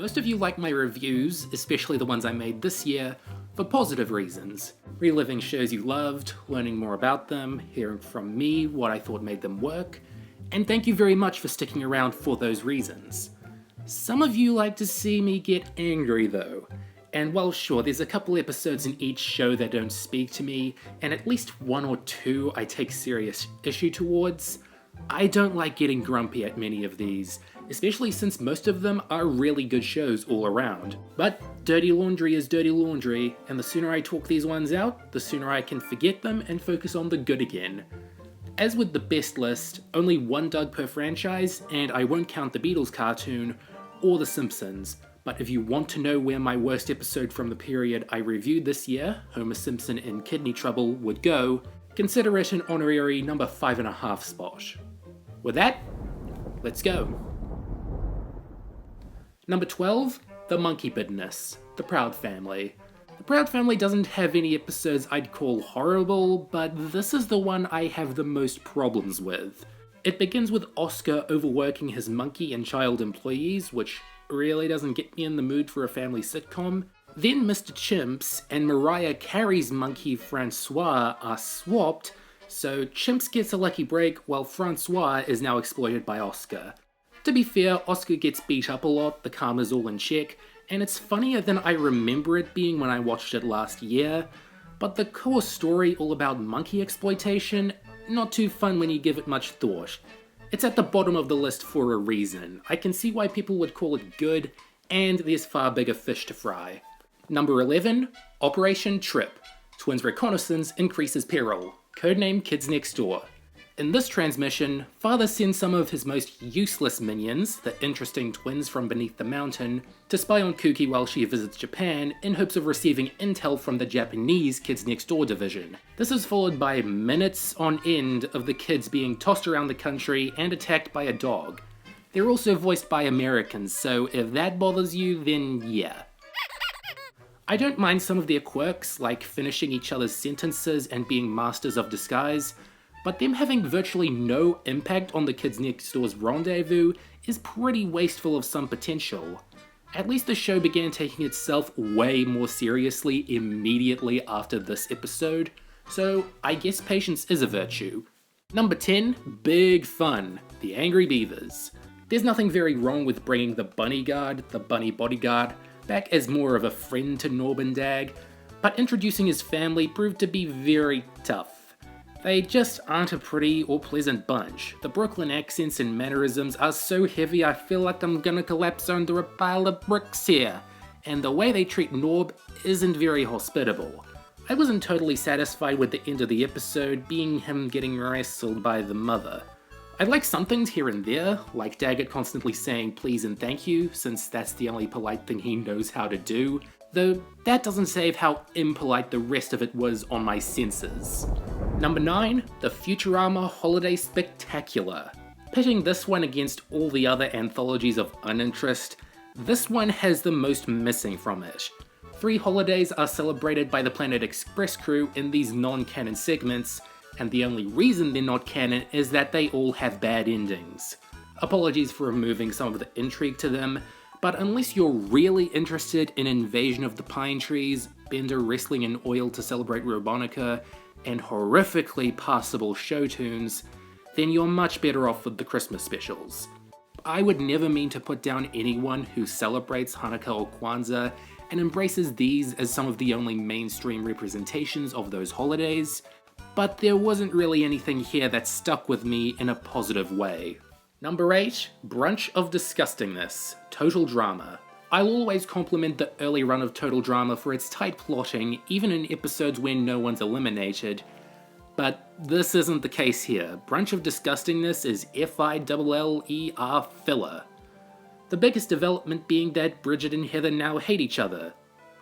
Most of you like my reviews, especially the ones I made this year, for positive reasons. Reliving shows you loved, learning more about them, hearing from me what I thought made them work, and thank you very much for sticking around for those reasons. Some of you like to see me get angry though, and while sure, there's a couple episodes in each show that don't speak to me, and at least one or two I take serious issue towards, I don't like getting grumpy at many of these, especially since most of them are really good shows all around. But dirty laundry is dirty laundry, and the sooner I talk these ones out, the sooner I can forget them and focus on the good again. As with the best list, only one Doug per franchise, and I won't count the Beatles cartoon or the Simpsons. But if you want to know where my worst episode from the period I reviewed this year, Homer Simpson in Kidney Trouble, would go, consider it an honorary number 5.5 spot. With that, let's go. Number 12, The Monkey BIDNESS, The Proud Family. The Proud Family doesn't have any episodes I'd call horrible, but this is the one I have the most problems with. It begins with Oscar overworking his monkey and child employees, which really doesn't get me in the mood for a family sitcom. Then Mr. Chimps and Mariah Carey's monkey Francois are swapped, so Chimps gets a lucky break while Francois is now exploited by Oscar. To be fair, Oscar gets beat up a lot, the karma's all in check, and it's funnier than I remember it being when I watched it last year, but the core story all about monkey exploitation, not too fun when you give it much thought. It's at the bottom of the list for a reason. I can see why people would call it good, and there's far bigger fish to fry. Number 11, Operation T.R.I.P. Twins Reconnaissance increases peril. Codename Kids Next Door. In this transmission, Father sends some of his most useless minions, the interesting twins from beneath the mountain, to spy on Kuki while she visits Japan in hopes of receiving intel from the Japanese Kids Next Door division. This is followed by minutes on end of the kids being tossed around the country and attacked by a dog. They're also voiced by Americans, so if that bothers you, then yeah. I don't mind some of their quirks, like finishing each other's sentences and being masters of disguise, but them having virtually no impact on the Kids Next Door's rendezvous is pretty wasteful of some potential. At least the show began taking itself way more seriously immediately after this episode, so I guess patience is a virtue. Number 10, Big Fun, The Angry Beavers. There's nothing very wrong with bringing the bunny guard, the bunny bodyguard, back as more of a friend to Norbindag, but introducing his family proved to be very tough. They just aren't a pretty or pleasant bunch. The Brooklyn accents and mannerisms are so heavy I feel like I'm gonna collapse under a pile of bricks here, and the way they treat Norb isn't very hospitable. I wasn't totally satisfied with the end of the episode, being him getting wrestled by the mother. I like some things here and there, like Daggett constantly saying please and thank you, since that's the only polite thing he knows how to do, though that doesn't save how impolite the rest of it was on my senses. Number 9, the Futurama Holiday Spectacular. Pitting this one against all the other anthologies of uninterest, this one has the most missing from it. 3 holidays are celebrated by the Planet Express crew in these non-canon segments, and the only reason they're not canon is that they all have bad endings. Apologies for removing some of the intrigue to them, but unless you're really interested in Invasion of the Pine Trees, Bender wrestling in oil to celebrate Robonica, and horrifically passable show tunes, then you're much better off with the Christmas specials. I would never mean to put down anyone who celebrates Hanukkah or Kwanzaa and embraces these as some of the only mainstream representations of those holidays, but there wasn't really anything here that stuck with me in a positive way. Number 8, Brunch of Disgustingness, Total Drama. I'll always compliment the early run of Total Drama for its tight plotting, even in episodes where no one's eliminated, but this isn't the case here. Brunch of Disgustingness is FILLER filler. The biggest development being that Bridget and Heather now hate each other.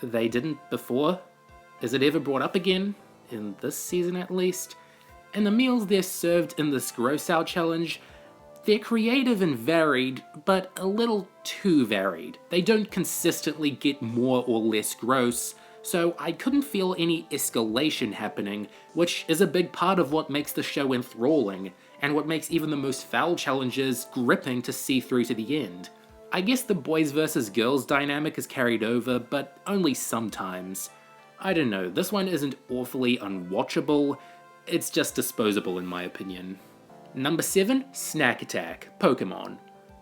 They didn't before? Is it ever brought up again? In this season at least? And the meals they're served in this gross out challenge, they're creative and varied, but a little too varied. They don't consistently get more or less gross, so I couldn't feel any escalation happening, which is a big part of what makes the show enthralling, and what makes even the most foul challenges gripping to see through to the end. I guess the boys versus girls dynamic is carried over, but only sometimes. I don't know, this one isn't awfully unwatchable, it's just disposable in my opinion. Number 7, Snack Attack, Pokemon.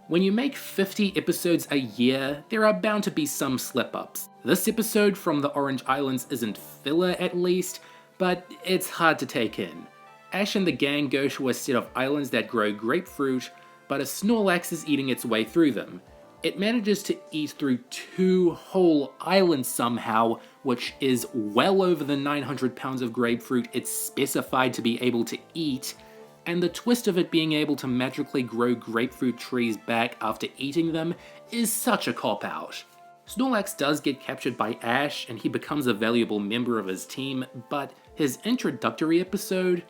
When you make 50 episodes a year, there are bound to be some slip-ups. This episode from the Orange Islands isn't filler at least, but it's hard to take in. Ash and the gang go to a set of islands that grow grapefruit, but a Snorlax is eating its way through them. It manages to eat through 2 whole islands somehow, which is well over the 900 pounds of grapefruit it's specified to be able to eat, and the twist of it being able to magically grow grapefruit trees back after eating them is such a cop-out. Snorlax does get captured by Ash and he becomes a valuable member of his team, but his introductory episode?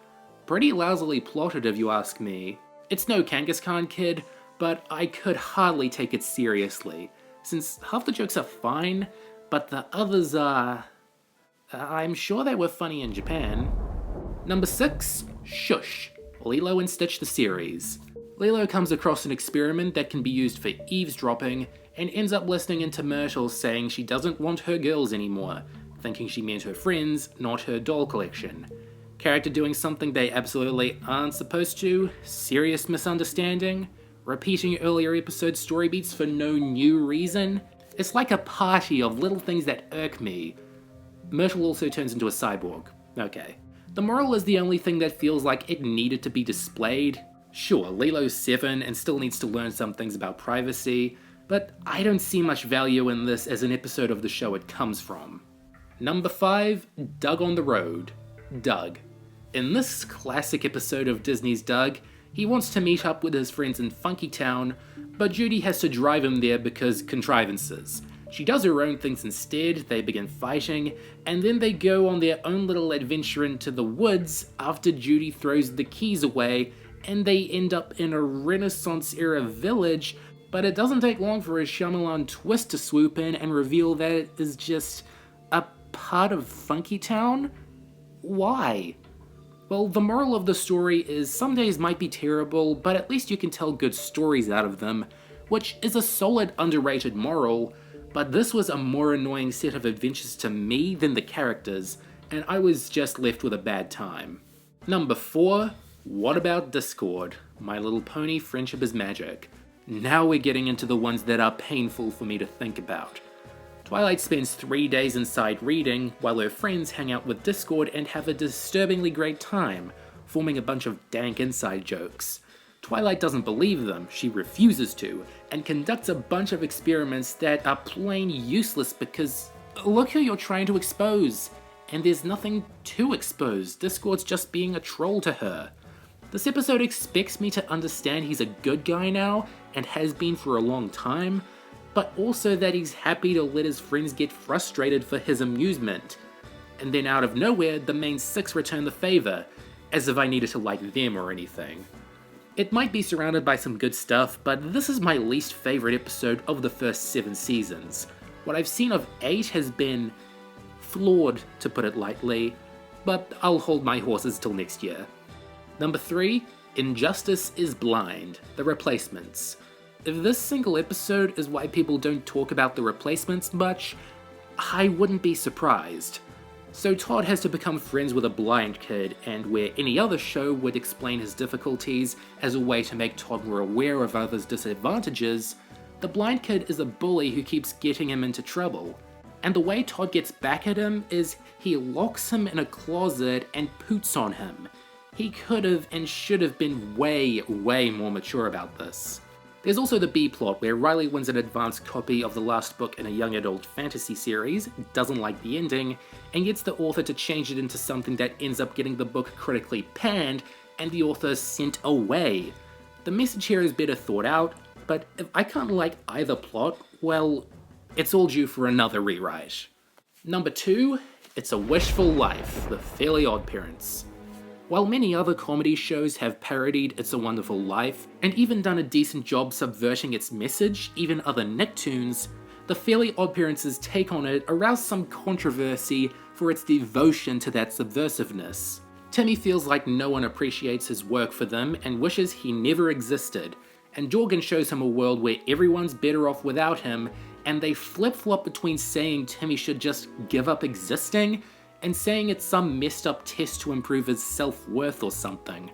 Pretty lousily plotted if you ask me. It's no Kangaskhan Kid, but I could hardly take it seriously, since half the jokes are fine, but the others are... I'm sure they were funny in Japan. Number 6, Shush, Lilo and Stitch the series. Lilo comes across an experiment that can be used for eavesdropping, and ends up listening into Myrtle saying she doesn't want her girls anymore, thinking she meant her friends, not her doll collection. Character doing something they absolutely aren't supposed to, serious misunderstanding, repeating earlier episode story beats for no new reason. It's like a party of little things that irk me. Myrtle also turns into a cyborg. Okay. The moral is the only thing that feels like it needed to be displayed. Sure, Lilo's 7 and still needs to learn some things about privacy, but I don't see much value in this as an episode of the show it comes from. Number 5, Doug on the Road, Doug. In this classic episode of Disney's Doug, he wants to meet up with his friends in Funky Town, but Judy has to drive him there because contrivances. She does her own things instead, they begin fighting, and then they go on their own little adventure into the woods after Judy throws the keys away, and they end up in a Renaissance-era village, but it doesn't take long for a Shyamalan twist to swoop in and reveal that it is just a part of Funky Town? Why? Well, the moral of the story is some days might be terrible, but at least you can tell good stories out of them, which is a solid underrated moral, but this was a more annoying set of adventures to me than the characters, and I was just left with a bad time. Number 4, What About Discord? My Little Pony Friendship is Magic. Now we're getting into the ones that are painful for me to think about. Twilight spends 3 days inside reading, while her friends hang out with Discord and have a disturbingly great time, forming a bunch of dank inside jokes. Twilight doesn't believe them, she refuses to, and conducts a bunch of experiments that are plain useless because look who you're trying to expose, and there's nothing to expose, Discord's just being a troll to her. This episode expects me to understand he's a good guy now, and has been for a long time, but also that he's happy to let his friends get frustrated for his amusement. And then out of nowhere, the main 6 return the favor, as if I needed to like them or anything. It might be surrounded by some good stuff, but this is my least favorite episode of the first 7 seasons. What I've seen of 8 has been flawed, to put it lightly, but I'll hold my horses till next year. Number 3, Injustice is Blind, The Replacements. If this single episode is why people don't talk about The Replacements much, I wouldn't be surprised. So Todd has to become friends with a blind kid, and where any other show would explain his difficulties as a way to make Todd more aware of others' disadvantages, the blind kid is a bully who keeps getting him into trouble. And the way Todd gets back at him is he locks him in a closet and poots on him. He could have and should have been way more mature about this. There's also the B-plot, where Riley wins an advanced copy of the last book in a young adult fantasy series, doesn't like the ending, and gets the author to change it into something that ends up getting the book critically panned, and the author sent away. The message here is better thought out, but if I can't like either plot, well, it's all due for another rewrite. Number 2, It's a Wishful Life, The Fairly OddParents. While many other comedy shows have parodied It's a Wonderful Life, and even done a decent job subverting its message, even other Nicktoons, The Fairly OddParents' take on it aroused some controversy for its devotion to that subversiveness. Timmy feels like no one appreciates his work for them and wishes he never existed, and Jorgen shows him a world where everyone's better off without him, and they flip-flop between saying Timmy should just give up existing and saying it's some messed up test to improve his self-worth or something.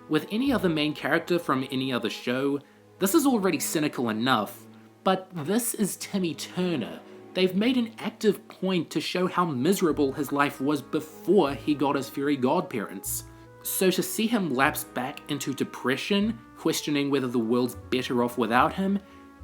With any other main character from any other show, this is already cynical enough, but this is Timmy Turner. They've made an active point to show how miserable his life was before he got his fairy godparents. So to see him lapse back into depression, questioning whether the world's better off without him,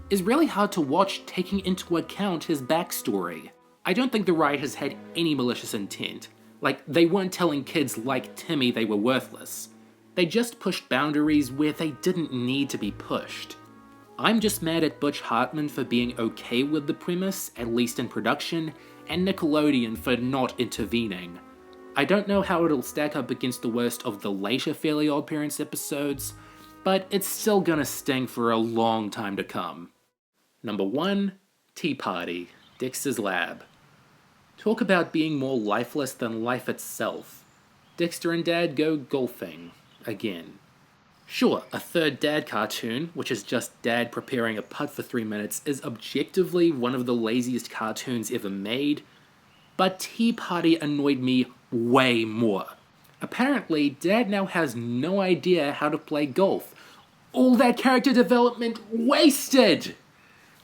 is really hard to watch taking into account his backstory. I don't think the writers had any malicious intent. Like, they weren't telling kids like Timmy they were worthless. They just pushed boundaries where they didn't need to be pushed. I'm just mad at Butch Hartman for being okay with the premise, at least in production, and Nickelodeon for not intervening. I don't know how it'll stack up against the worst of the later Fairly OddParents episodes, but it's still gonna sting for a long time to come. Number 1, Tea Party, Dexter's Lab. Talk about being more lifeless than life itself. Dexter and Dad go golfing. Again. Sure, a third Dad cartoon, which is just Dad preparing a putt for 3 minutes, is objectively one of the laziest cartoons ever made, but Tea Party annoyed me way more. Apparently, Dad now has no idea how to play golf. All that character development wasted!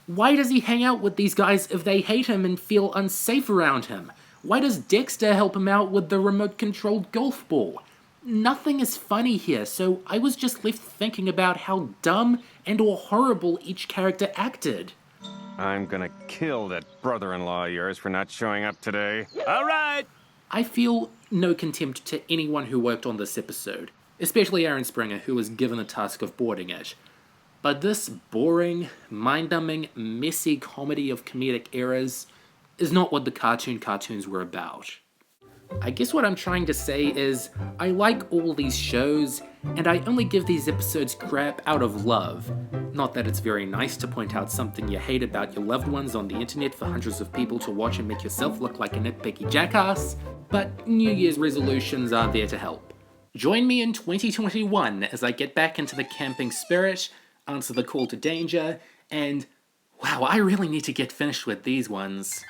Why does he hang out with these guys if they hate him and feel unsafe around him? Why does Dexter help him out with the remote-controlled golf ball? Nothing is funny here, so I was just left thinking about how dumb and or horrible each character acted. I'm gonna kill that brother-in-law of yours for not showing up today. All right! I feel no contempt to anyone who worked on this episode, especially Aaron Springer, who was given the task of boarding it. But this boring, mind-numbing, messy comedy of comedic errors is not what the cartoons were about. I guess what I'm trying to say is, I like all these shows, and I only give these episodes crap out of love. Not that it's very nice to point out something you hate about your loved ones on the internet for hundreds of people to watch and make yourself look like a nitpicky jackass, but New Year's resolutions are there to help. Join me in 2021 as I get back into the camping spirit, answer the call to danger, and wow, I really need to get finished with these ones.